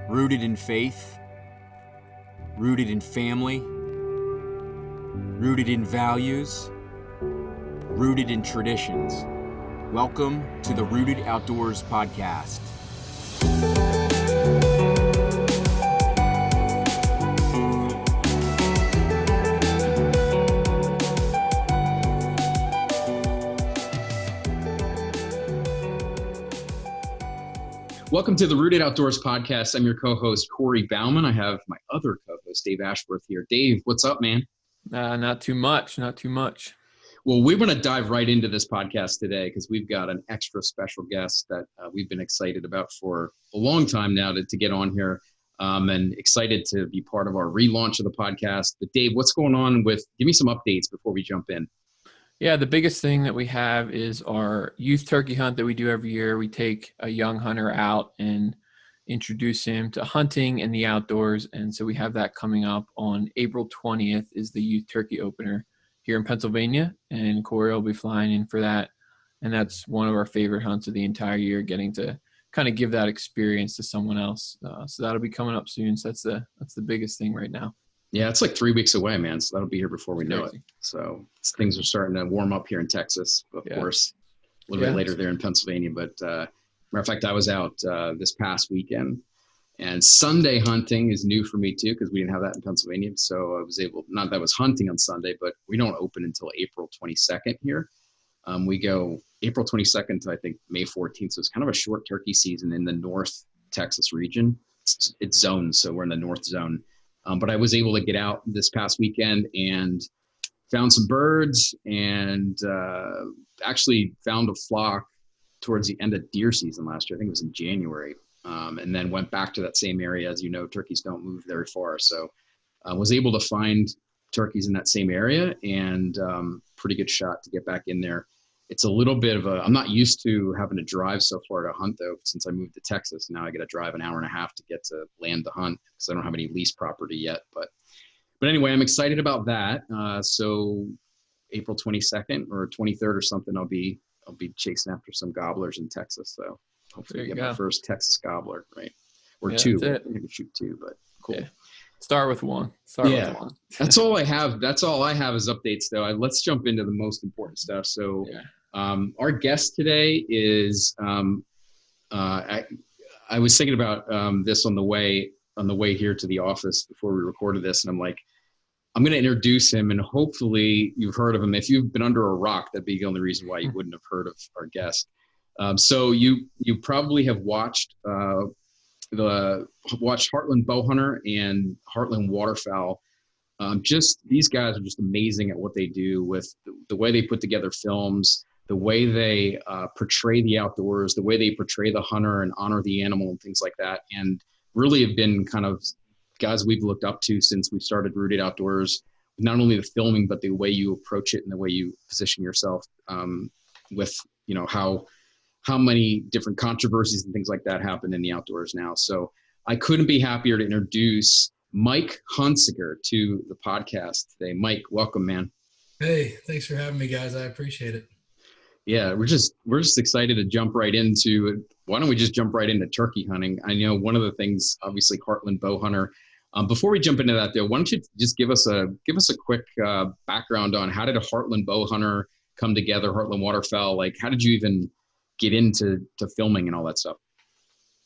Rooted in faith, rooted in family, rooted in values, rooted in traditions. Welcome to the Rooted Outdoors podcast. Welcome to the Rooted Outdoors podcast. I'm your co-host, Corey Bauman. I have my other co-host, Dave Ashworth here. Dave, what's up, man? Not too much. Well, we're going to dive right into this podcast today because we've got an extra special guest that we've been excited about for a long time now to get on here, and excited to be part of our relaunch of the podcast. But Dave, what's going on give me some updates before we jump in. Yeah, the biggest thing that we have is our youth turkey hunt that we do every year. We take a young hunter out and introduce him to hunting and the outdoors. And so we have that coming up on April 20th is the youth turkey opener here in Pennsylvania. And Corey will be flying in for that. And that's one of our favorite hunts of the entire year, getting to kind of give that experience to someone else. So that'll be coming up soon. So that's the biggest thing right now. Yeah, it's like 3 weeks away, man. So that'll be here before we know it. So things are starting to warm up here in Texas, of course, a little bit later there in Pennsylvania. But matter of fact, I was out this past weekend, and Sunday hunting is new for me too, because we didn't have that in Pennsylvania. So I was not that I was hunting on Sunday, but we don't open until April 22nd here. We go April 22nd to I think May 14th. So it's kind of a short turkey season in the North Texas region. It's zoned, so we're in the North zone. But I was able to get out this past weekend and found some birds and actually found a flock towards the end of deer season last year. I think it was in January. And then went back to that same area. As you know, turkeys don't move very far. So I was able to find turkeys in that same area and pretty good shot to get back in there. It's a little bit of I'm not used to having to drive so far to hunt though, since I moved to Texas. Now I got to drive an hour and a half to get to land to hunt because I don't have any lease property yet. But anyway, I'm excited about that. So April 22nd or 23rd or something, I'll be chasing after some gobblers in Texas. So hopefully get my first Texas gobbler, right? Or two. Maybe shoot two, but cool. Yeah. Start with one. That's all I have. That's all I have is updates though. Let's jump into the most important stuff. So our guest today is, I was thinking about this on the way here to the office before we recorded this. And I'm like, I'm going to introduce him and hopefully you've heard of him. If you've been under a rock, that'd be the only reason why you wouldn't have heard of our guest. So you probably have watched Heartland Bowhunter and Heartland Waterfowl. Just these guys are just amazing at what they do with the way they put together films, the way they portray the outdoors, the way they portray the hunter and honor the animal and things like that. And really have been kind of guys we've looked up to since we started Rooted Outdoors, not only the filming, but the way you approach it and the way you position yourself with, how many different controversies and things like that happen in the outdoors now. So I couldn't be happier to introduce Mike Hunsucker to the podcast today. Mike, welcome, man. Hey, thanks for having me, guys. I appreciate it. Yeah, we're just excited to jump right into it. Why don't we just jump right into turkey hunting? I know one of the things, obviously, Heartland Bowhunter. Before we jump into that, though, why don't you just give us a quick background on how did a Heartland Bowhunter come together, Heartland Waterfowl? Like, how did you even get into filming and all that stuff?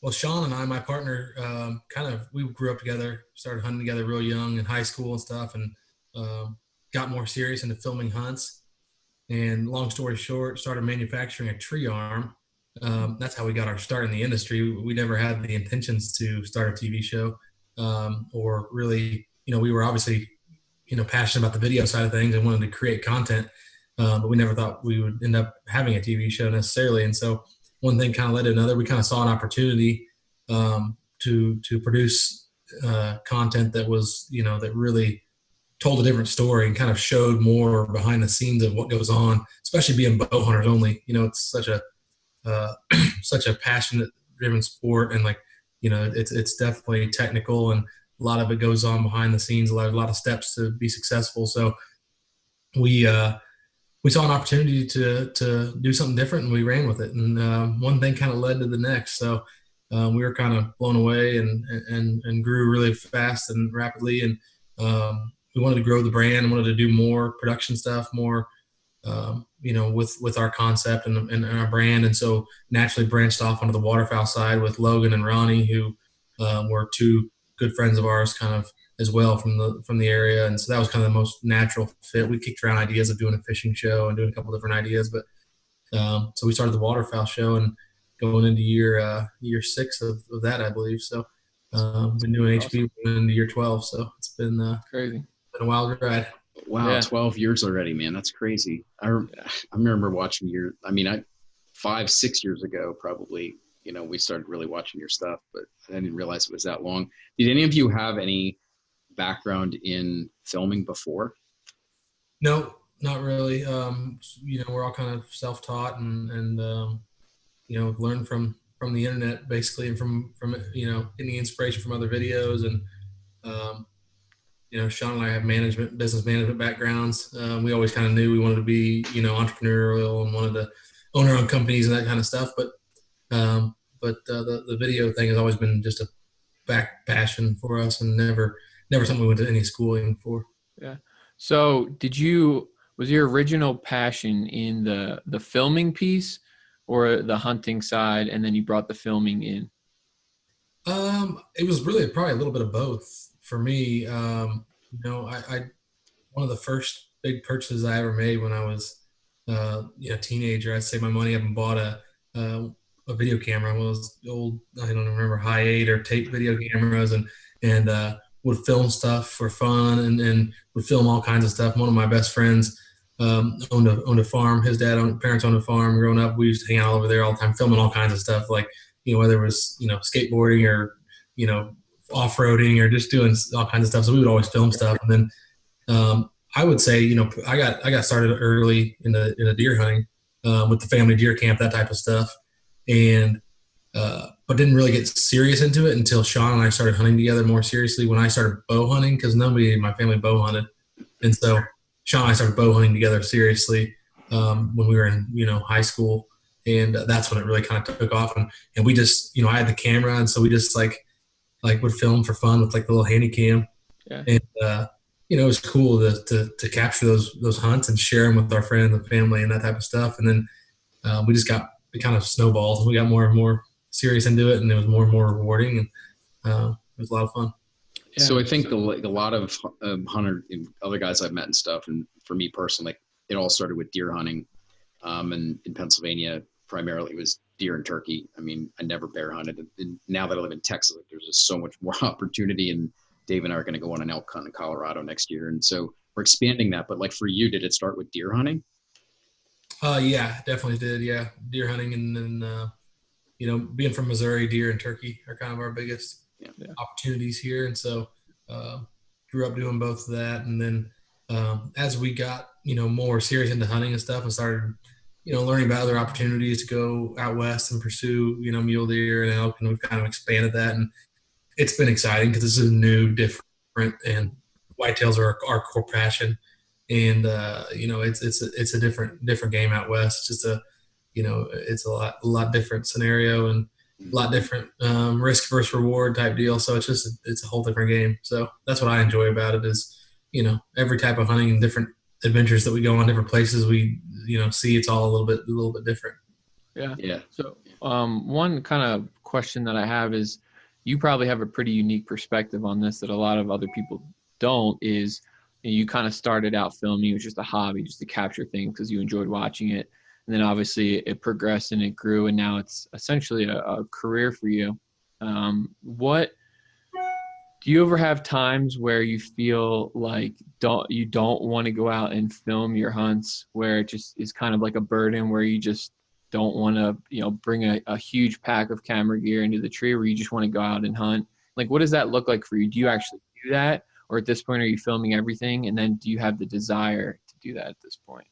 Well, Sean and I, my partner, we grew up together, started hunting together real young in high school and stuff, and got more serious into filming hunts. And long story short, started manufacturing a tree arm. That's how we got our start in the industry. We never had the intentions to start a TV show or really, we were obviously, passionate about the video side of things and wanted to create content. But we never thought we would end up having a TV show necessarily. And so one thing kind of led to another. We kind of saw an opportunity to produce content that was, that really told a different story and kind of showed more behind the scenes of what goes on, especially being bow hunters only. It's such a passionate driven sport. And it's definitely technical and a lot of it goes on behind the scenes, a lot of steps to be successful. So we saw an opportunity to do something different and we ran with it. And one thing kind of led to the next. So we were kind of blown away and grew really fast and rapidly. And we wanted to grow the brand and wanted to do more production stuff, more with our concept and our brand. And so naturally branched off onto the waterfowl side with Logan and Ronnie, who were two good friends of ours kind of as well from the area. And so that was kind of the most natural fit. We kicked around ideas of doing a fishing show and doing a couple different ideas, but so we started the waterfowl show and going into year 6 of that, I believe. So been doing HB into year 12. So it's been crazy. Been a wild ride. Wow, yeah. 12 years already, man. That's crazy. I remember watching 5-6 years ago, probably, we started really watching your stuff, but I didn't realize it was that long. Did any of you have any background in filming before? No, not really. We're all kind of self-taught and learn from the internet basically, and from getting inspiration from other videos. And Sean and I have business management backgrounds. We always kind of knew we wanted to be, entrepreneurial and wanted to own our own companies and that kind of stuff. But the video thing has always been just a back passion for us, and never something we went to any schooling for. Yeah. So was your original passion in the filming piece or the hunting side, and then you brought the filming in? It was really probably a little bit of both for me. I one of the first big purchases I ever made when I was a teenager, I saved my money up and bought a video camera. It was old, I don't remember, high 8 or tape video cameras, and would film stuff for fun and would film all kinds of stuff. One of my best friends owned a farm. His parents owned a farm. Growing up, we used to hang out over there all the time, filming all kinds of stuff, like whether it was skateboarding or off-roading or just doing all kinds of stuff. So we would always film stuff. And then I would say I got started early in the deer hunting with the family deer camp, that type of stuff, and but didn't really get serious into it until Sean and I started hunting together more seriously when I started bow hunting, because nobody in my family bow hunted. And so Sean and I started bow hunting together seriously when we were in high school, and that's when it really kind of took off. And we just I had the camera, and so we just like would film for fun with like the little handy cam. Yeah. And it was cool to capture those hunts and share them with our friends and family and that type of stuff. And then it kind of snowballed. We got more and more serious into it, and it was more and more rewarding, and it was a lot of fun. Yeah. So I think a lot of hunter and other guys I've met and stuff, and for me personally, it all started with deer hunting. And in Pennsylvania, primarily it was deer and turkey. I mean, I never bear hunted. And now that I live in Texas, there's just so much more opportunity. And Dave and I are going to go on an elk hunt in Colorado next year. And so we're expanding that. But like for you, did it start with deer hunting? Yeah, definitely did. Yeah. Deer hunting. And then, being from Missouri, deer and turkey are kind of our biggest opportunities here. And so grew up doing both of that. And then as we got, more serious into hunting and stuff, and started, learning about other opportunities to go out west and pursue, mule deer and elk, and we've kind of expanded that. And it's been exciting because this is new, different, and whitetails are our core passion. And it's a different game out west. It's just it's a lot different scenario and a lot different risk versus reward type deal. So it's a whole different game. So that's what I enjoy about it is, every type of hunting and different adventures that we go on, different places we, see, it's all a little bit different. Yeah. Yeah. So one kind of question that I have is, you probably have a pretty unique perspective on this that a lot of other people don't, is you kind of started out filming. It was just a hobby, just to capture things because you enjoyed watching it. And then obviously it progressed and it grew, and now it's essentially a career for you. What do you ever have times where you feel like you don't want to go out and film your hunts, where it just is kind of like a burden, where you just don't want to, bring a huge pack of camera gear into the tree, where you just want to go out and hunt? Like, what does that look like for you? Do you actually do that? Or at this point, are you filming everything? And then do you have the desire to do that at this point?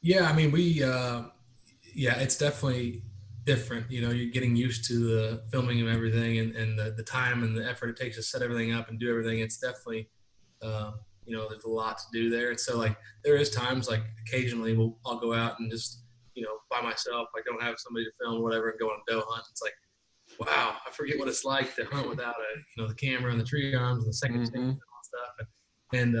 Yeah, I mean, it's definitely different. You're getting used to the filming of everything and the time and the effort it takes to set everything up and do everything. It's definitely, there's a lot to do there. And so, like, there is times, like, occasionally I'll go out and just, by myself, like, don't have somebody to film or whatever, and go on a doe hunt. It's like, forget what it's like to hunt without the camera and the tree arms and the second stick and all stuff. And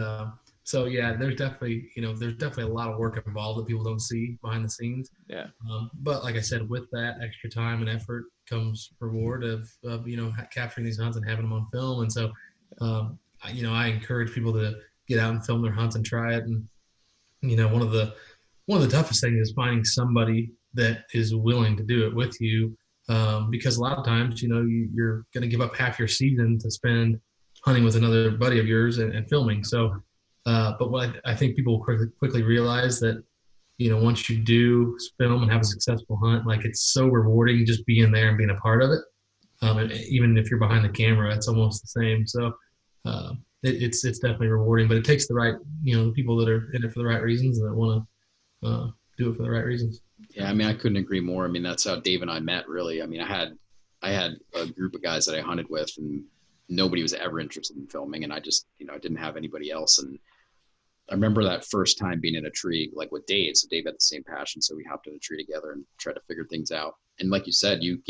so yeah, there's definitely a lot of work involved that people don't see behind the scenes. Yeah. But like I said, with that extra time and effort comes reward of capturing these hunts and having them on film. And so I encourage people to get out and film their hunts and try it. And one of the toughest things is finding somebody that is willing to do it with you, because a lot of times you're going to give up half your season to spend hunting with another buddy of yours and filming. So but what I think people quickly realize that once you do film and have a successful hunt, like, it's so rewarding just being there and being a part of it. And even if you're behind the camera, it's almost the same. So it's definitely rewarding, but it takes the right the people that are in it for the right reasons and that want to do it for the right reasons. Yeah, I mean, I couldn't agree more. I mean, that's how Dave and I met, really. I mean, I had a group of guys that I hunted with, and nobody was ever interested in filming, and I just I didn't have anybody else. And I remember that first time being in a tree, like with Dave. So Dave had the same passion, so we hopped in a tree together and tried to figure things out. And like you said, you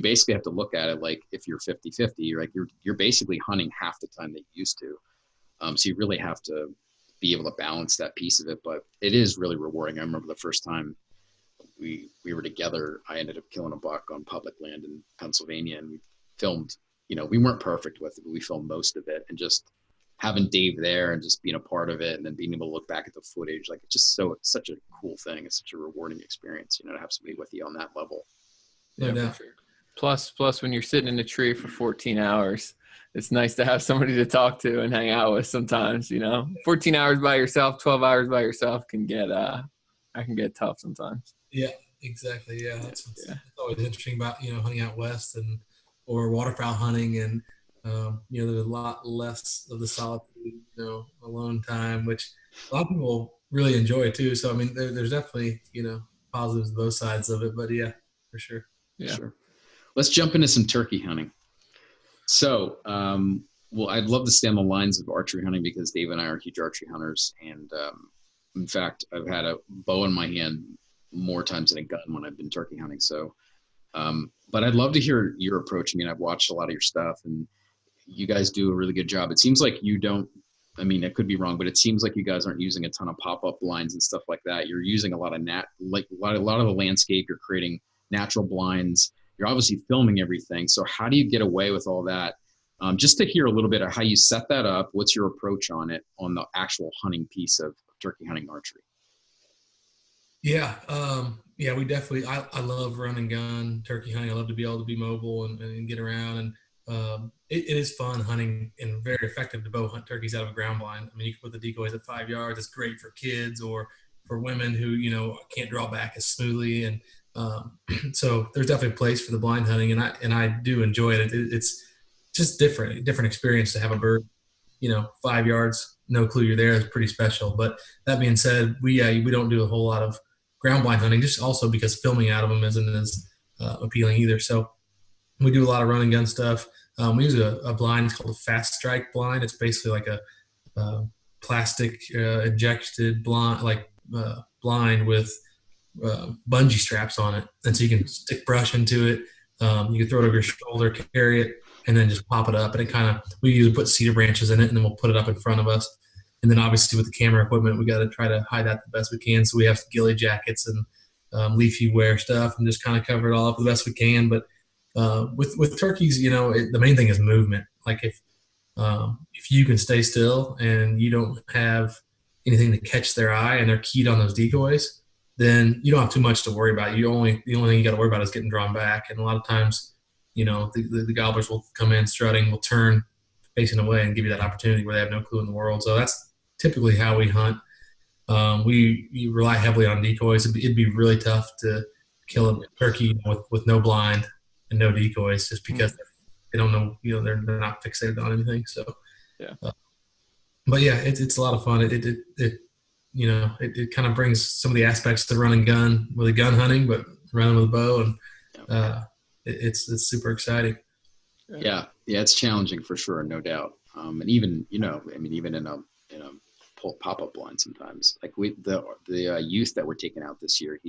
basically have to look at it like, if you're 50-50, you're basically hunting half the time that you used to. So you really have to be able to balance that piece of it. But it is really rewarding. I remember the first time we were together, I ended up killing a buck on public land in Pennsylvania, and we filmed. We weren't perfect with it, but we filmed most of it, and just having Dave there and just being a part of it, and then being able to look back at the footage, like, it's just such a cool thing. It's such a rewarding experience, to have somebody with you on that level. Yeah, for sure. Plus when you're sitting in a tree for 14 hours, it's nice to have somebody to talk to and hang out with sometimes, 14 hours by yourself, 12 hours by yourself can get tough sometimes. Yeah, exactly. Yeah. That's always interesting about, hunting out west or waterfowl hunting, and there's a lot less of the solitude, alone time, which a lot of people really enjoy too. So I mean, there's definitely positives to both sides of it, but yeah, for sure. Yeah. Sure. Let's jump into some turkey hunting. So, well, I'd love to stay on the lines of archery hunting, because Dave and I are huge archery hunters, and in fact, I've had a bow in my hand more times than a gun when I've been turkey hunting. So, but I'd love to hear your approach. I mean, I've watched a lot of your stuff, and you guys do a really good job. It seems like you don't, I mean, I could be wrong, but it seems like you guys aren't using a ton of pop-up blinds and stuff like that. You're using a lot of a lot of the landscape. You're creating natural blinds. You're obviously filming everything. So how do you get away with all that? Just to hear a little bit of how you set that up. What's your approach on it, on the actual hunting piece of turkey hunting archery? Yeah. We definitely, I love run and gun turkey hunting. I love to be able to be mobile and get around. And it is fun hunting and very effective to bow hunt turkeys out of a ground blind. I mean, you can put the decoys at 5 yards. It's great for kids or for women who, can't draw back as smoothly. And so there's definitely a place for the blind hunting. And I do enjoy it. It's just different experience to have a bird, 5 yards, no clue you're there. Is pretty special. But that being said, we don't do a whole lot of ground blind hunting, just also because filming out of them isn't as appealing either. So we do a lot of run and gun stuff. We use a blind. It's called a fast strike blind. It's basically like a plastic injected blind with bungee straps on it. And so you can stick brush into it. You can throw it over your shoulder, carry it, and then just pop it up. And we usually put cedar branches in it, and then we'll put it up in front of us. And then obviously with the camera equipment, we got to try to hide that the best we can. So we have ghillie jackets and leafy wear stuff, and just kind of cover it all up the best we can. But with turkeys, the main thing is movement. Like if you can stay still and you don't have anything to catch their eye and they're keyed on those decoys, then you don't have too much to worry about. The only thing you got to worry about is getting drawn back. And a lot of times, the gobblers will come in strutting, will turn facing away and give you that opportunity where they have no clue in the world. So that's typically how we hunt. We rely heavily on decoys. It'd be really tough to kill a turkey with no blind and no decoys, just because they don't know, they're not fixated on anything. So, yeah. But yeah, it's a lot of fun. It kind of brings some of the aspects to run and gun with a gun hunting, but running with a bow, and it's super exciting. Yeah, it's challenging for sure, no doubt. And even even in a pop-up blind sometimes, like the youth that we're taking out this year,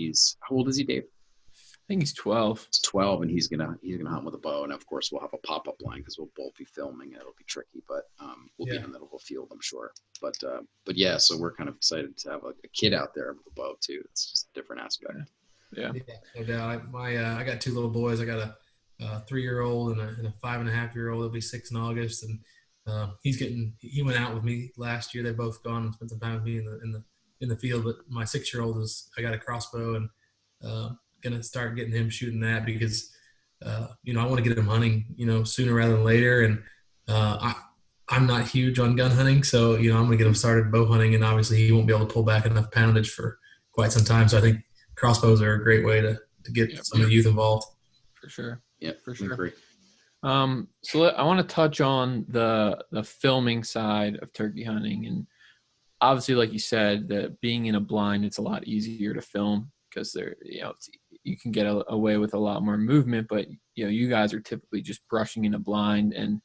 how old is he, Dave? think he's 12. It's 12, and he's gonna hunt with a bow, and of course we'll have a pop-up line because we'll both be filming, and it'll be tricky, but we'll be in the middle of a field, I'm sure. But yeah, so we're kind of excited to have a kid out there with a bow too. It's just a different aspect. Yeah, no doubt. I got 2 little boys. I got a 3-year-old and a 5.5-year-old. They'll be 6 in August, and he went out with me last year. They both gone and spent some time with me in the field. But my 6-year-old I got a crossbow, and gonna start getting him shooting that because I want to get him hunting sooner rather than later. And I'm not huge on gun hunting, so I'm gonna get him started bow hunting, and obviously he won't be able to pull back enough poundage for quite some time. So I think crossbows are a great way to get some of the youth involved. For sure. Yeah, for sure. Agree. So I want to touch on the filming side of turkey hunting, and obviously, like you said, that being in a blind, it's a lot easier to film because you can get away with a lot more movement, but you guys are typically just brushing in a blind. And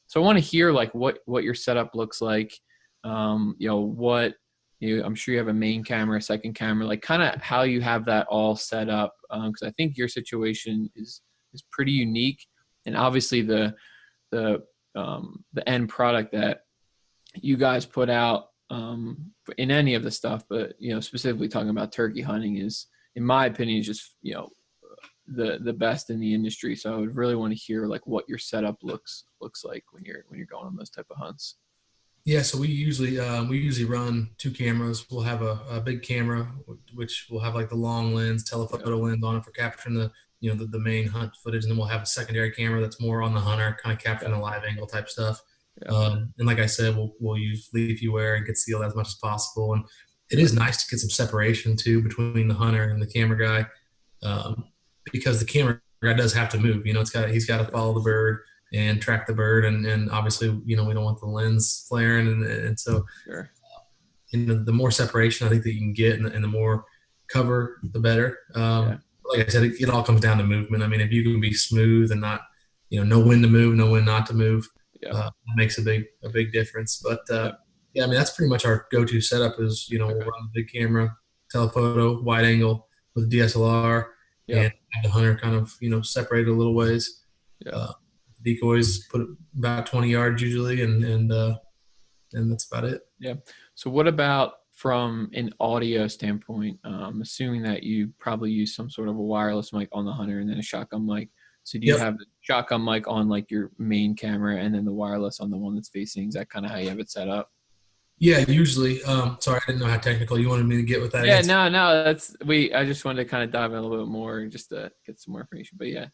so I want to hear like what your setup looks like. I'm sure you have a main camera, a second camera, like kind of how you have that all set up. Cause I think your situation is pretty unique, and obviously the end product that you guys put out in any of the stuff, but specifically talking about turkey hunting is, in my opinion, is just the best in the industry. So I would really want to hear like what your setup looks like when you're going on those type of hunts. Yeah, so we usually run 2 cameras. We'll have a big camera, which will have like the long lens, telephoto lens on it for capturing the main hunt footage, and then we'll have a secondary camera that's more on the hunter, kind of capturing the live angle type stuff. And like I said, we'll use leafy wear and get sealed as much as possible. And it is nice to get some separation too between the hunter and the camera guy, because the camera guy does have to move. He's got to follow the bird and track the bird, and obviously we don't want the lens flaring, and so sure. The more separation I think that you can get, and the more cover, the better. Like I said, it all comes down to movement. I mean, if you can be smooth and not, no wind to move, no wind not to move, it makes a big difference. But I mean, that's pretty much our go-to setup is, we'll run the big camera, telephoto, wide angle with DSLR, and have the hunter kind of, separated a little ways. Decoys put about 20 yards usually, and that's about it. Yeah. So what about from an audio standpoint? Assuming that you probably use some sort of a wireless mic on the hunter and then a shotgun mic. So do you have the shotgun mic on like your main camera and then the wireless on the one that's facing? Is that kind of how you have it set up? Yeah, usually. Sorry, I didn't know how technical you wanted me to get with that. Yeah, answer. No, I just wanted to kind of dive in a little bit more just to get some more information. But yeah.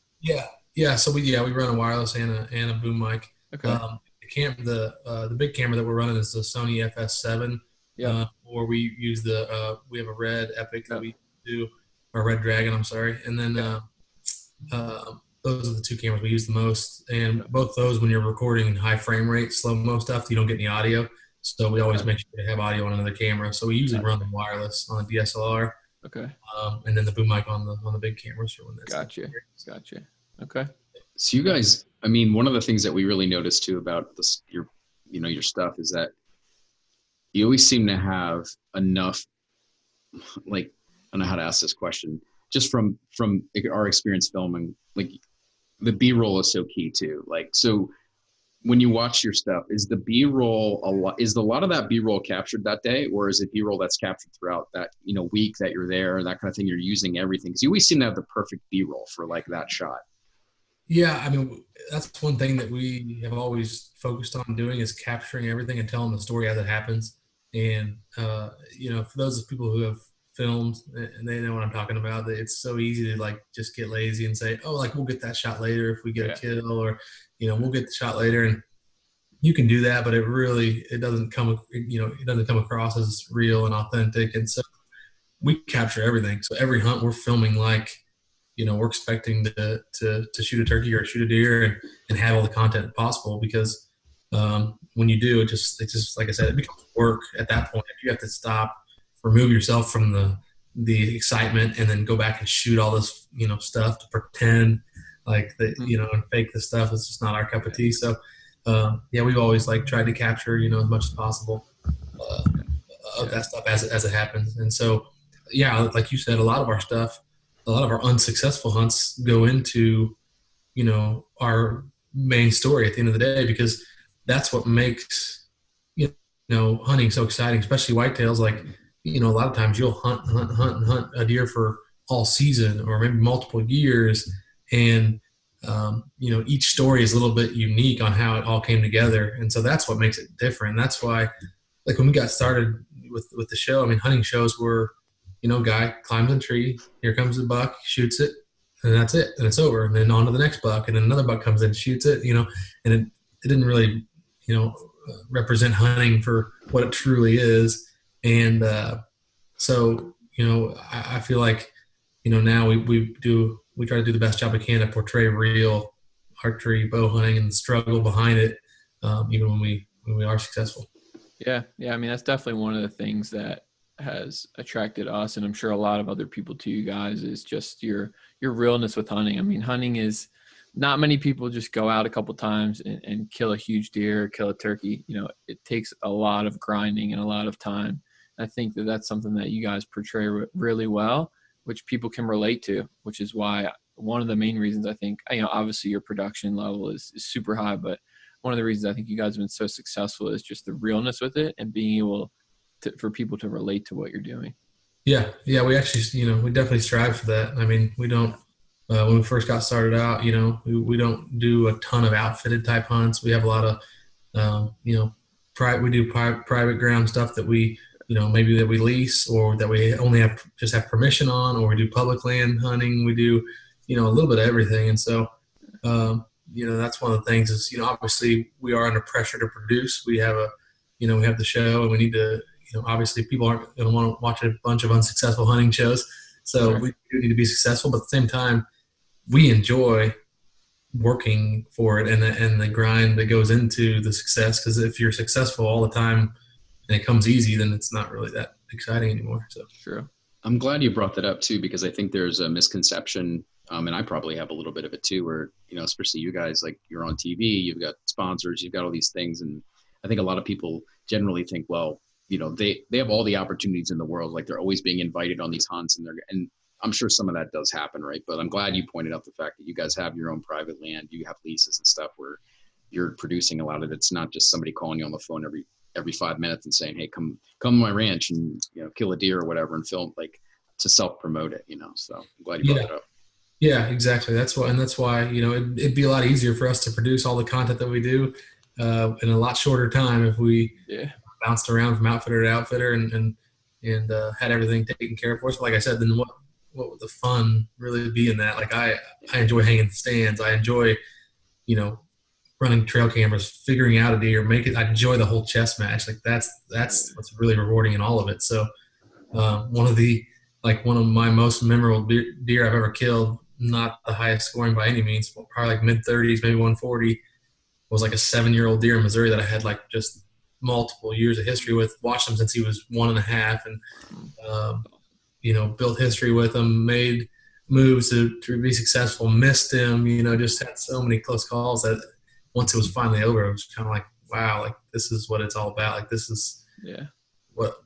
So we run a wireless and a boom mic. Okay. The big camera that we're running is the Sony FS7. Or we use we have a Red Epic that we do, or Red Dragon. I'm sorry, and then those are the 2 cameras we use the most. And both those, when you're recording high frame rate, slow-mo stuff, you don't get any audio. So we always make sure to have audio on another camera. So we usually run the wireless on the DSLR. Okay. And then the boom mic on the big cameras for when that's. Gotcha. Okay. So you guys, I mean, one of the things that we really noticed too about your stuff is that you always seem to have enough, like, I don't know how to ask this question, just from our experience filming, like the B-roll is so key too. Like, so when you watch your stuff, is the B-roll a lot of that B-roll captured that day, or is it B-roll that's captured throughout that, week that you're there, that kind of thing? You're using everything. Cause you always seem to have the perfect B-roll for like that shot. Yeah. I mean, that's one thing that we have always focused on doing is capturing everything and telling the story as it happens. And, for those people who have filmed and they know what I'm talking about, it's so easy to like just get lazy and say, oh, like we'll get that shot later if we get a kill, or, we'll get the shot later. And you can do that, but it doesn't come across as real and authentic. And so we capture everything. So every hunt we're filming, like, we're expecting to shoot a turkey or shoot a deer and have all the content possible, because when you do, it's just like I said, it becomes work at that point. If you have to stop, remove yourself from the excitement, and then go back and shoot all this, stuff to pretend like that, and fake the stuff, it's just not our cup of tea. So, we've always like tried to capture, as much as possible of that stuff as it happens. And so, like you said, a lot of our stuff, a lot of our unsuccessful hunts go into, our main story at the end of the day, because that's what makes, hunting so exciting, especially whitetails. Like, a lot of times you'll hunt a deer for all season or maybe multiple years. And, each story is a little bit unique on how it all came together. And so that's what makes it different. That's why, like, when we got started with the show, I mean, hunting shows were, guy climbs a tree, here comes the buck, shoots it, and that's it, and it's over. And then on to the next buck, and then another buck comes in, shoots it, and it didn't really, represent hunting for what it truly is. And so, I feel like, now we try to do the best job we can to portray real archery, bow hunting, and the struggle behind it, even when we are successful. Yeah. I mean, that's definitely one of the things that has attracted us, and I'm sure a lot of other people to you guys, is just your realness with hunting. I mean, hunting is not many people just go out a couple times and kill a huge deer, or kill a turkey. It takes a lot of grinding and a lot of time. I think that that's something that you guys portray really well, which people can relate to, which is why one of the main reasons I think, obviously your production level is super high, but one of the reasons I think you guys have been so successful is just the realness with it and being able for people to relate to what you're doing. Yeah. We actually, we definitely strive for that. I mean, we don't, when we first got started out, we don't do a ton of outfitted type hunts. We have a lot of, we do private ground stuff that we, maybe that we lease, or that we only have permission on, or we do public land hunting. We do, a little bit of everything. And so, that's one of the things is, obviously we are under pressure to produce. We have we have the show, and we need to, obviously people aren't going to want to watch a bunch of unsuccessful hunting shows. So sure, we do need to be successful, but at the same time, we enjoy working for it and the grind that goes into the success. Because if you're successful all the time and it comes easy, then it's not really that exciting anymore. So true. I'm glad you brought that up too, because I think there's a misconception, and I probably have a little bit of it too, where, especially you guys, like, you're on TV, you've got sponsors, you've got all these things. And I think a lot of people generally think, well, they have all the opportunities in the world. Like, they're always being invited on these hunts, and I'm sure some of that does happen, right? But I'm glad you pointed out the fact that you guys have your own private land, you have leases and stuff where you're producing a lot of it. It's not just somebody calling you on the phone every 5 minutes and saying, hey, come to my ranch and, kill a deer or whatever and film, like, to self-promote it, So I'm glad you brought it up. Yeah, exactly. That's why, it'd be a lot easier for us to produce all the content that we do in a lot shorter time if we bounced around from outfitter to outfitter and had everything taken care of for us. But like I said, then what would the fun really be in that? Like, I enjoy hanging stands. I enjoy, running trail cameras, figuring out a deer, I enjoy the whole chess match. Like, that's what's really rewarding in all of it. So one of my most memorable deer I've ever killed, not the highest scoring by any means, probably like mid-30s, maybe 140, was like a 7-year-old deer in Missouri that I had like just multiple years of history with. Watched him since he was 1.5, and built history with him, made moves to be successful, missed him, just had so many close calls that once it was finally over, it was kind of like, wow, like, this is what it's all about. Like, this is what,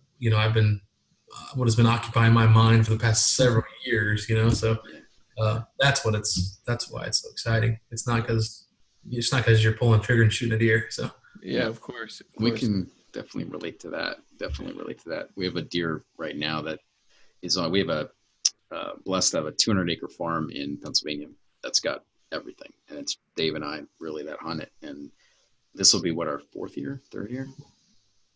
what has been occupying my mind for the past several years, so that's why it's so exciting. It's not because you're pulling a trigger and shooting a deer. So of course. We can definitely relate to that. We have a deer right now that is on. We have a blessed to have a 200-acre farm in Pennsylvania that's got everything, and it's Dave and I really that hunt it. And this will be our third year.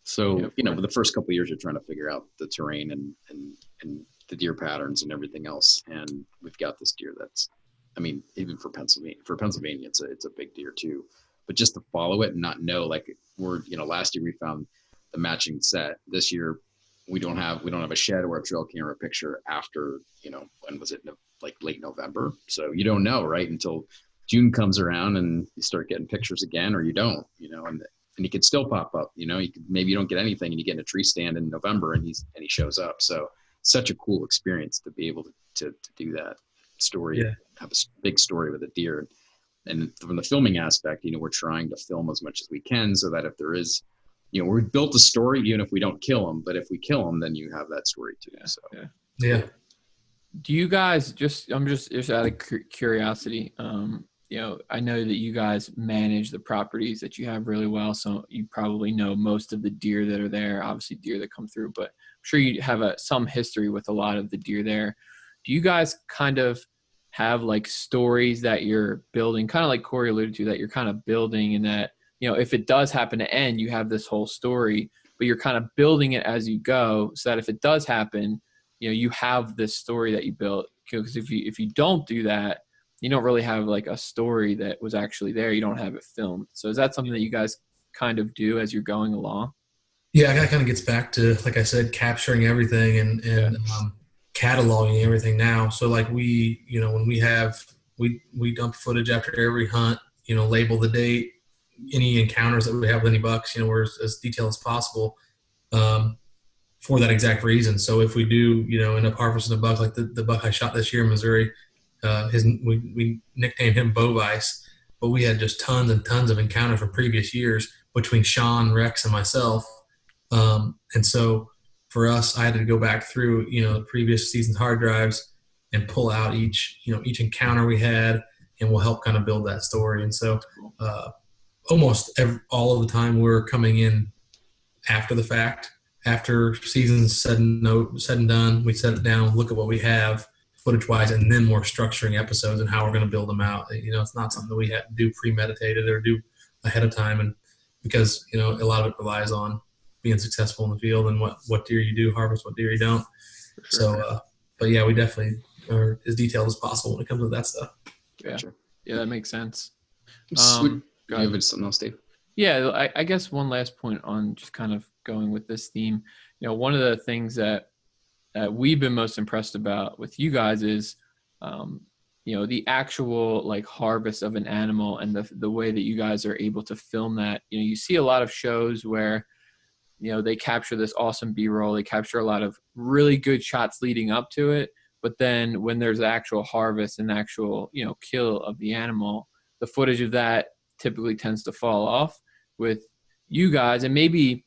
So the first couple of years you're trying to figure out the terrain and the deer patterns and everything else. And we've got this deer that's, even for Pennsylvania, it's a big deer too. But just to follow it and not know, like, last year we found the matching set. This year we don't have a shed or a trail camera picture after, when was it? Like late November. So you don't know, right? Until June comes around and you start getting pictures again, or you don't, and he could still pop up, maybe you don't get anything and you get in a tree stand in November and he shows up. So such a cool experience to be able to do that story, have a big story with a deer. And from the filming aspect, we're trying to film as much as we can so that if there is, we've built a story, even if we don't kill them, but if we kill them, then you have that story too. So Do you guys I'm just out of curiosity, I know that you guys manage the properties that you have really well, so you probably know most of the deer that are there, obviously deer that come through, but I'm sure you have some history with a lot of the deer there. Do you guys kind of have like stories that you're building, kind of like Corey alluded to, that you're kind of building, and that, if it does happen to end, you have this whole story, but you're kind of building it as you go, so that if it does happen, you have this story that you built? Because if you don't do that, you don't really have like a story that was actually there. You don't have it filmed. So is that something that you guys kind of do as you're going along? Yeah, that kind of gets back to, like I said, capturing everything and cataloging everything now. So like when we dump footage after every hunt, label the date, any encounters that we have with any bucks, we're as detailed as possible. For that exact reason. So if we do, end up harvesting a buck, like the buck I shot this year in Missouri, we nicknamed him Bovice, but we had just tons and tons of encounters from previous years between Sean, Rex, and myself. And so for us, I had to go back through, the previous season's hard drives and pull out each encounter we had, and we'll help kind of build that story. And so almost all of the time we're coming in after the fact. After season's said and done, we set it down, look at what we have footage-wise, and then we're structuring episodes and how we're going to build them out. It's not something that we have to do premeditated or do ahead of time, and because a lot of it relies on being successful in the field and what deer you do harvest, what deer you don't. Sure. So, but yeah, we definitely are as detailed as possible when it comes to that stuff. Yeah, yeah, that makes sense. You have something else, Dave? Yeah, I guess one last point on just kind of going with this theme. One of the things that we've been most impressed about with you guys is, the actual like harvest of an animal, and the way that you guys are able to film that. You see a lot of shows where, they capture this awesome B-roll, they capture a lot of really good shots leading up to it, but then when there's actual harvest and actual, kill of the animal, the footage of that typically tends to fall off. With you guys, and maybe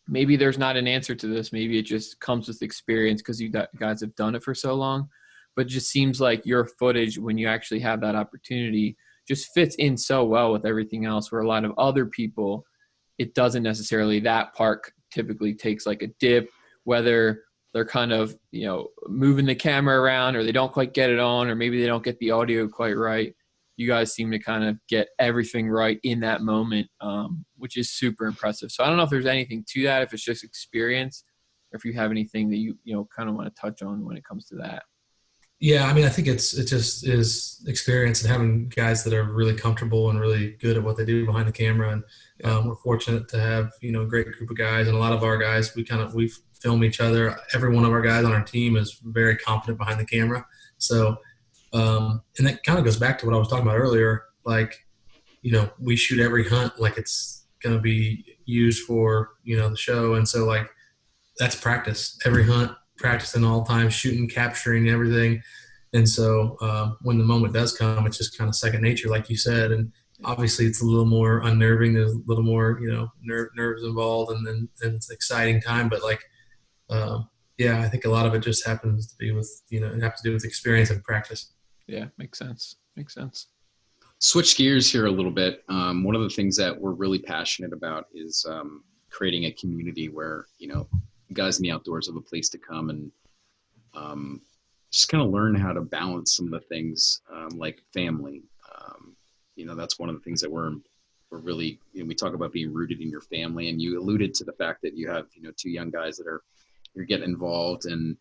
there's not an answer to this, maybe it just comes with experience because you guys have done it for so long, but it just seems like your footage, when you actually have that opportunity, just fits in so well with everything else, where a lot of other people, it doesn't necessarily. That part typically takes like a dip, whether they're kind of moving the camera around, or they don't quite get it on, or maybe they don't get the audio quite right. You guys seem to kind of get everything right in that moment, which is super impressive. So I don't know if there's anything to that, if it's just experience, or if you have anything that you kind of want to touch on when it comes to that. Yeah, I mean, I think it just is experience and having guys that are really comfortable and really good at what they do behind the camera. And we're fortunate to have, a great group of guys, and a lot of our guys, we film each other. Every one of our guys on our team is very competent behind the camera. So, and that kind of goes back to what I was talking about earlier. Like, we shoot every hunt like it's going to be used for, the show. And so like, that's practice. Every hunt, practicing all the time, shooting, capturing everything. And so when the moment does come, it's just kind of second nature, like you said. And obviously it's a little more unnerving. There's a little more, nerves involved, and it's an exciting time. But like, yeah, I think a lot of it just happens to be with, it has to do with experience and practice. Yeah, makes sense. Switch gears here a little bit. One of the things that we're really passionate about is creating a community where, guys in the outdoors have a place to come and just kind of learn how to balance some of the things like family. That's one of the things that we're really, we talk about being rooted in your family, and you alluded to the fact that you have, two young guys that you're getting involved. And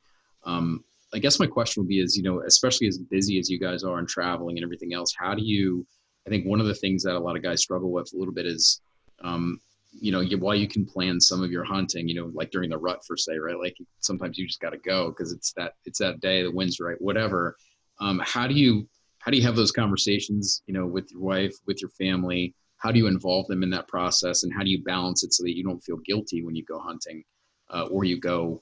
I guess my question would be is, especially as busy as you guys are and traveling and everything else, how do you, I think one of the things that a lot of guys struggle with a little bit is, while you can plan some of your hunting, like during the rut per se, right? Like sometimes you just got to go because it's that day, the wind's right, whatever. How do you have those conversations, with your wife, with your family? How do you involve them in that process, and how do you balance it so that you don't feel guilty when you go hunting, or you go,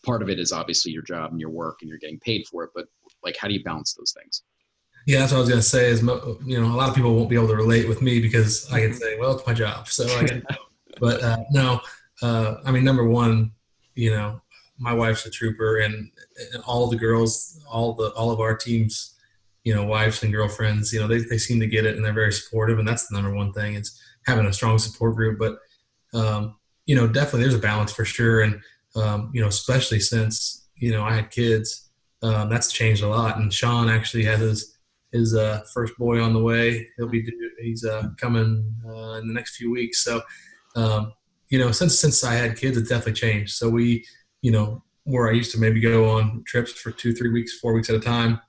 part of it is obviously your job and your work and you're getting paid for it, but like, how do you balance those things? Yeah, that's what I was going to say is, a lot of people won't be able to relate with me because I can say, well, it's my job. So I can, but no, I mean, number one, my wife's a trooper, and all the girls, all of our teams, wives and girlfriends, they seem to get it, and they're very supportive, and that's the number one thing. It's having a strong support group. But definitely there's a balance for sure, and especially since I had kids, that's changed a lot. And Sean actually had his first boy on the way. He's coming in the next few weeks. So since I had kids, it definitely changed. So we, where I used to maybe go on trips for 2, 3 weeks, 4 weeks at a time,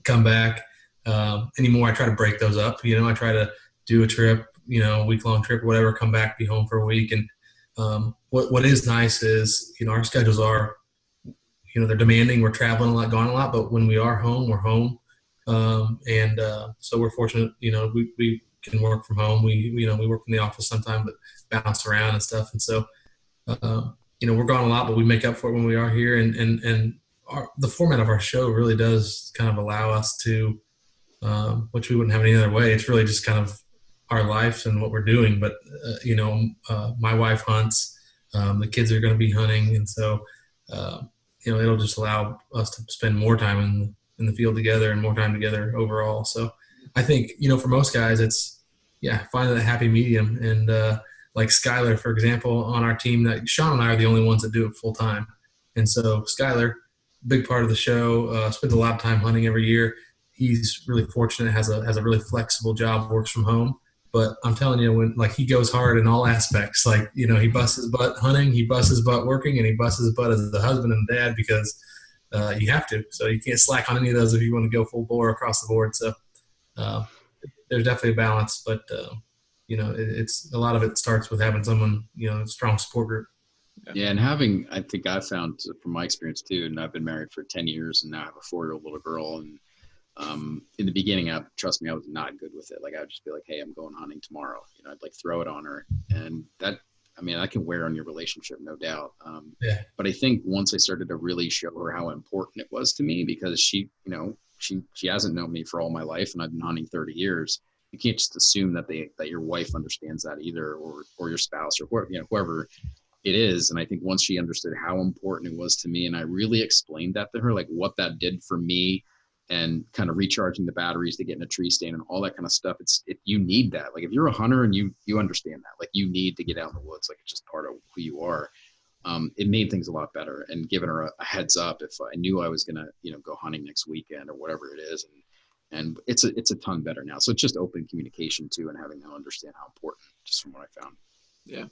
come back. Anymore, I try to break those up. I try to do a trip, a week-long trip or whatever, come back, be home for a week. And what is nice is, our schedules are, they're demanding. We're traveling a lot, gone a lot, but when we are home, we're home. So we're fortunate, we can work from home. We work from the office sometime, but bounce around and stuff. And so, we're gone a lot, but we make up for it when we are here. And the format of our show really does kind of allow us to, which we wouldn't have any other way. It's really just kind of our life and what we're doing. But, my wife hunts, the kids are going to be hunting. And so, it'll just allow us to spend more time in the field together and more time together overall. So I think, for most guys, it's, finding that happy medium. And like Skylar, for example, on our team, that Sean and I are the only ones that do it full time. And so Skylar, big part of the show, spends a lot of time hunting every year. He's really fortunate, has a really flexible job, works from home. But I'm telling you, when he goes hard in all aspects, he busts his butt hunting, he busts his butt working, and he busts his butt as a husband and dad, because you have to. So you can't slack on any of those if you want to go full bore across the board. So there's definitely a balance, but it's a lot of it starts with having someone, a strong support group. Yeah, and I think I found from my experience too, and I've been married for 10 years, and now I have a 4-year-old little girl, and in the beginning, trust me, I was not good with it. I would just be like, hey, I'm going hunting tomorrow. I'd throw it on her. And that can wear on your relationship, no doubt. But I think once I started to really show her how important it was to me, because she hasn't known me for all my life, and I've been hunting 30 years. You can't just assume that your wife understands that either, or your spouse, or whoever it is. And I think once she understood how important it was to me, and I really explained that to her, what that did for me, and kind of recharging the batteries to get in a tree stand and all that kind of stuff. You need that. If you're a hunter and you understand that, you need to get out in the woods. It's just part of who you are. It made things a lot better, and giving her a heads up if I knew I was going to, go hunting next weekend or whatever it is. And it's a ton better now. So it's just open communication too, and having them understand how important, just from what I found.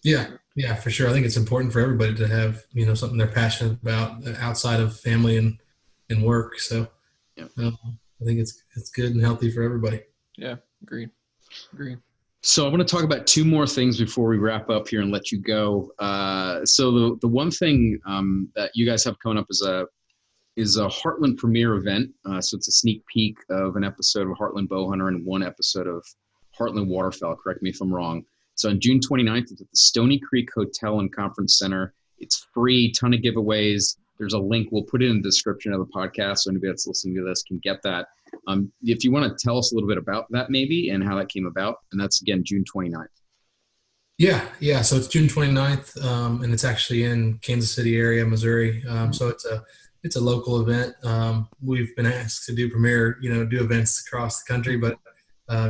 Yeah, for sure. I think it's important for everybody to have, something they're passionate about outside of family and work. So, I think it's good and healthy for everybody. Yeah, agreed. So I want to talk about 2 more things before we wrap up here and let you go. So the one thing that you guys have coming up is a Heartland premiere event. So it's a sneak peek of an episode of Heartland Bowhunter and 1 episode of Heartland Waterfowl. Correct me if I'm wrong. So on June 29th, it's at the Stony Creek Hotel and Conference Center. It's free, ton of giveaways. There's a link. We'll put it in the description of the podcast, so anybody that's listening to this can get that. If you want to tell us a little bit about that maybe, and how that came about, and that's, again, June 29th. Yeah. So it's June 29th, and it's actually in Kansas City area, Missouri. So it's a local event. We've been asked to do events across the country, but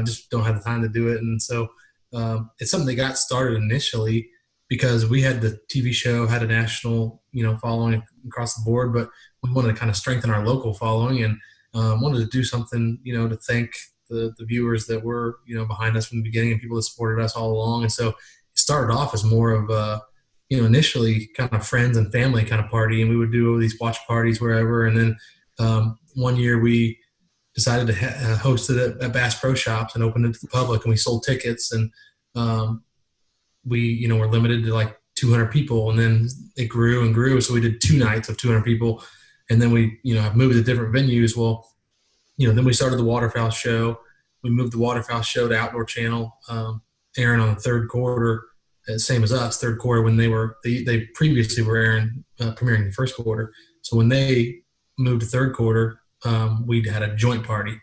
just don't have the time to do it. And so it's something that got started initially because we had the TV show, had a national, following across the board, but we wanted to kind of strengthen our local following, and wanted to do something, to thank the viewers that were, behind us from the beginning, and people that supported us all along. And so it started off as more of a, initially kind of friends and family kind of party, and we would do these watch parties wherever. And then one year we decided to host it at Bass Pro Shops and opened it to the public, and we sold tickets, and we, were limited to 200 people, and then it grew and grew. So we did 2 nights of 200 people, and then we, have moved to different venues. Well, then we started the Waterfowl Show. We moved the Waterfowl Show to Outdoor Channel, airing on the third quarter, same as us, third quarter, when they previously were airing, premiering the first quarter. So when they moved to third quarter, we had a joint party.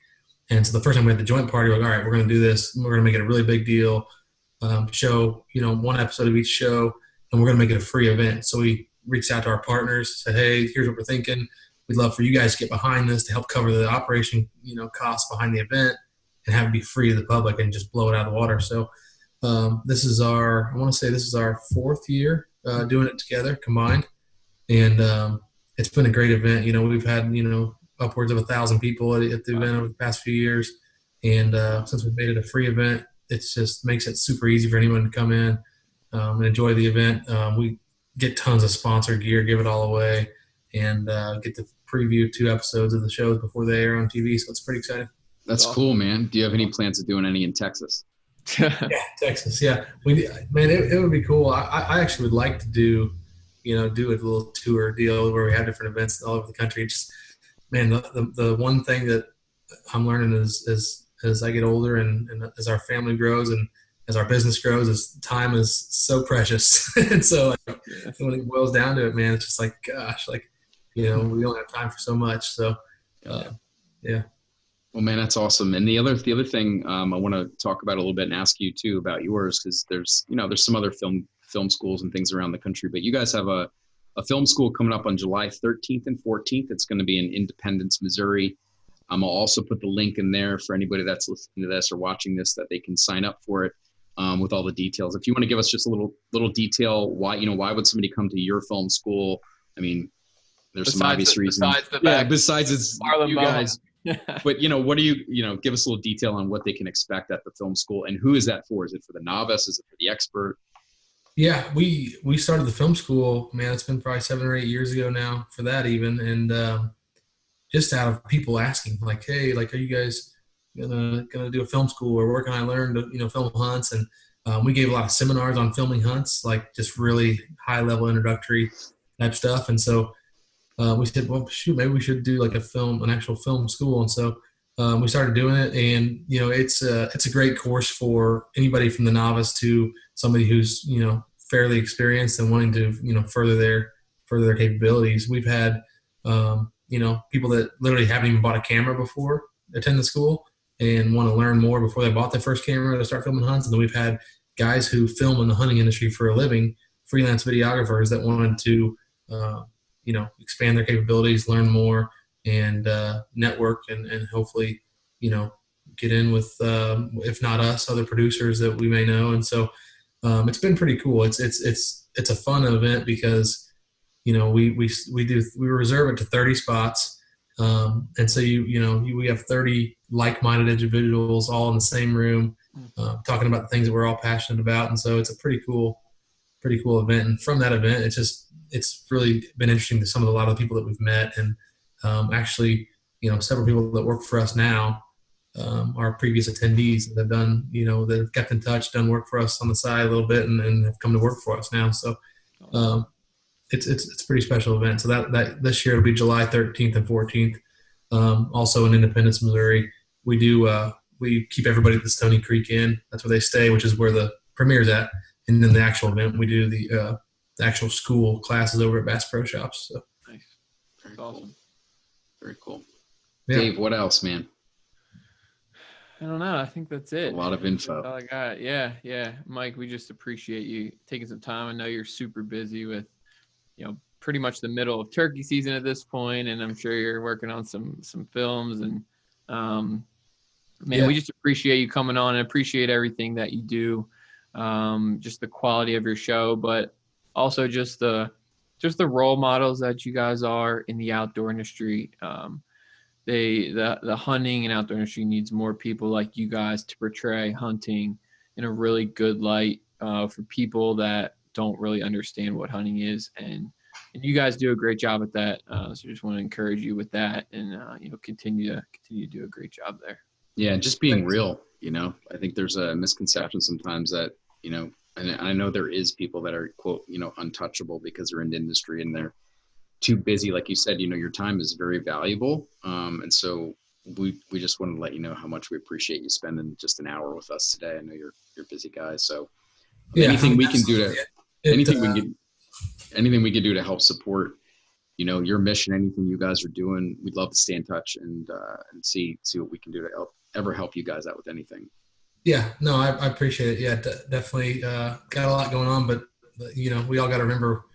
And so the first time we had the joint party, we're like, all right, we're going to do this. We're going to make it a really big deal. Show, 1 episode of each show, and we're going to make it a free event. So we reached out to our partners, said, hey, here's what we're thinking. We'd love for you guys to get behind this to help cover the operation, costs behind the event and have it be free to the public and just blow it out of the water. So this is our 4th year doing it together combined. And it's been a great event. We've had, upwards of 1,000 people at the event over the past few years. And since we've made it a free event, it just makes it super easy for anyone to come in and enjoy the event. We get tons of sponsor gear, give it all away, and get to preview 2 episodes of the shows before they air on TV. So it's pretty exciting. That's cool, man. Do you have any plans of doing any in Texas? Yeah, Texas. Yeah, it would be cool. I actually would like to do a little tour deal where we have different events all over the country. Just, man, the one thing that I'm learning is as I get older and as our family grows and as our business grows, is time is so precious. And so when it boils down to it, man, it's just like, gosh, we don't have time for so much. So, yeah. Well, man, that's awesome. And the other thing I want to talk about a little bit and ask you too about yours, because there's some other film schools and things around the country, but you guys have a film school coming up on July 13th and 14th. It's going to be in Independence, Missouri. I'll also put the link in there for anybody that's listening to this or watching this, that they can sign up for it with all the details. If you want to give us just a little detail, why would somebody come to your film school? I mean, there's some obvious reasons. Besides it's you guys. But what do you give us a little detail on what they can expect at the film school, and who is that for? Is it for the novice? Is it for the expert? Yeah, we started the film school, man, it's been probably 7 or 8 years ago now for that even. And just out of people asking, like, hey, are you guys gonna do a film school, or where can I learn to film hunts? And we gave a lot of seminars on filming hunts, like just really high level introductory type stuff. And so we said, well, shoot, maybe we should do an actual film school. And so we started doing it, and it's a great course for anybody from the novice to somebody who's fairly experienced and wanting to further their capabilities. We've had people that literally haven't even bought a camera before attend the school and want to learn more before they bought their first camera to start filming hunts. And then we've had guys who film in the hunting industry for a living, freelance videographers that wanted to expand their capabilities, learn more, and network and hopefully get in with if not us, other producers that we may know. And so it's been pretty cool. It's a fun event because we reserve it to 30 spots, and so we have 30 like-minded individuals all in the same room talking about the things that we're all passionate about. And so it's a pretty cool event. And from that event, it's really been interesting to a lot of the people that we've met, and actually several people that work for us now are previous attendees that have done that have kept in touch, done work for us on the side a little bit, and have come to work for us now. So it's a pretty special event. So that this year it'll be July 13th and 14th. Also in Independence, Missouri, we keep everybody at the Stony Creek Inn. That's where they stay, which is where the premiere's at. And then the actual event, we do the actual school classes over at Bass Pro Shops. So nice. Very awesome. Very cool. Yeah. Dave, what else, man? I don't know. I think that's it. A lot of info. That's all I got. Yeah. Mike, we just appreciate you taking some time. I know you're super busy with, pretty much the middle of turkey season at this point, and I'm sure you're working on some films. And we just appreciate you coming on and appreciate everything that you do. Just the quality of your show, but also just the role models that you guys are in the outdoor industry. The hunting and outdoor industry needs more people like you guys to portray hunting in a really good light for people that don't really understand what hunting is, and you guys do a great job at that. So just want to encourage you with that, and continue to do a great job there. Yeah, just being real. I think there's a misconception sometimes that and I know there is people that are quote untouchable because they're in the industry and they're too busy. Like you said, your time is very valuable. And so we just wanted to let you know how much we appreciate you spending just an hour with us today. I know you're a busy guy. So anything we can do to help support, your mission, anything you guys are doing, we'd love to stay in touch and see what we can do to help you guys out with anything. Yeah, no, I appreciate it. Yeah, definitely got a lot going on, but we all got to remember,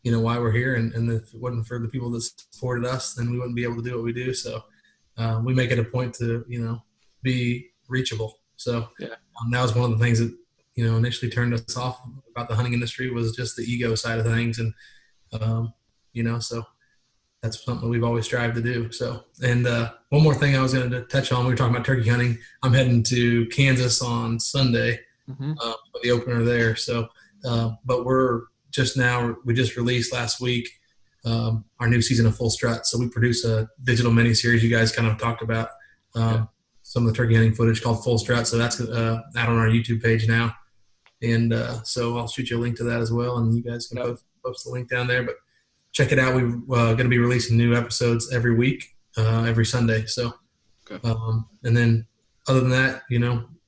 why we're here. And if it wasn't for the people that supported us, then we wouldn't be able to do what we do. So we make it a point to, be reachable. So that was one of the things that, initially turned us off about the hunting industry, was just the ego side of things. And, so that's something we've always strived to do. So, and one more thing I was going to touch on, we were talking about turkey hunting. I'm heading to Kansas on Sunday for the opener there. So, but we just released last week our new season of Full Strut. So we produce a digital mini series. You guys kind of talked about some of the turkey hunting footage called Full Strut. So that's out on our YouTube page now. And so I'll shoot you a link to that as well, and you guys can post the link down there. But check it out. We're going to be releasing new episodes every week, every Sunday. So, and then other than that,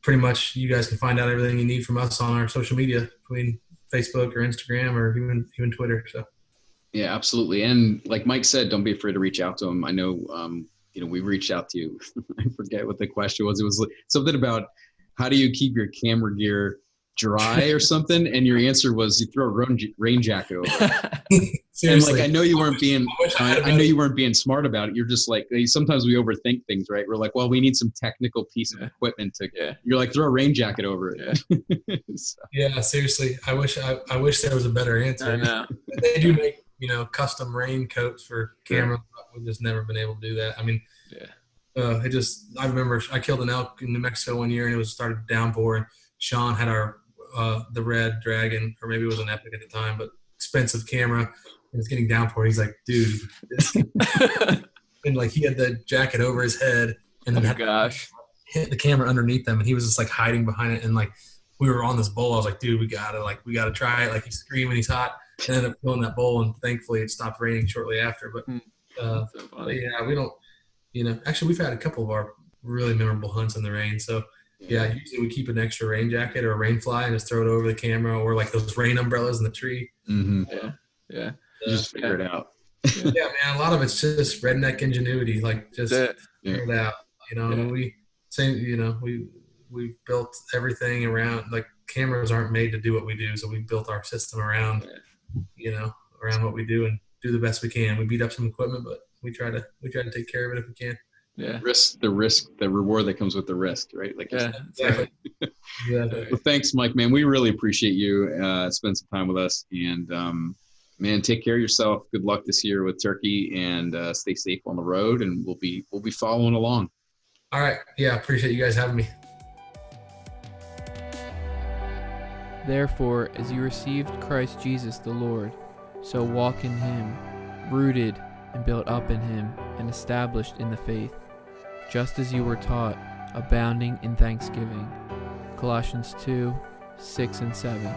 pretty much you guys can find out everything you need from us on our social media, between Facebook or Instagram or even Twitter. So. Yeah, absolutely. And like Mike said, don't be afraid to reach out to him. I know, we reached out to you. I forget what the question was. It was something about how do you keep your camera gear dry or something, and your answer was you throw a rain jacket over it. And I know you weren't being smart about it. You're just like, sometimes we overthink things, right? We're like, well, we need some technical piece of equipment to. You're like, throw a rain jacket over it. So. Yeah, seriously. I wish there was a better answer. I know. They do make custom rain coats for cameras. We've just never been able to do that. I mean, I remember I killed an elk in New Mexico one year, and it started to downpour, and Sean had our the Red Dragon, or maybe it was an Epic at the time, but expensive camera, and it's getting downpour. He's like, dude, and he had the jacket over his head, and then hit the camera underneath them, and he was just hiding behind it. And we were on this bull. I was like, dude, we gotta try it. He's screaming, he's hot. And ended up killing that bull, and thankfully it stopped raining shortly after. But, but yeah, we don't. Actually, we've had a couple of our really memorable hunts in the rain. So. Yeah, usually we keep an extra rain jacket or a rain fly and just throw it over the camera, or those rain umbrellas in the tree. Mm-hmm. Yeah. Just figure it out. Yeah, man. A lot of it's just redneck ingenuity. Figure it out. And we built everything around. Cameras aren't made to do what we do, so we built our system around, around what we do, and do the best we can. We beat up some equipment, but we try to take care of it if we can. Yeah. The reward that comes with the risk, right? Exactly. Well, thanks, Mike, man. We really appreciate you spend some time with us, and man, take care of yourself. Good luck this year with turkey, and stay safe on the road, and we'll be following along. All right. Yeah. Appreciate you guys having me. Therefore, as you received Christ Jesus the Lord, so walk in him, rooted and built up in him, and established in the faith, just as you were taught, abounding in thanksgiving. Colossians 2:6 and 7.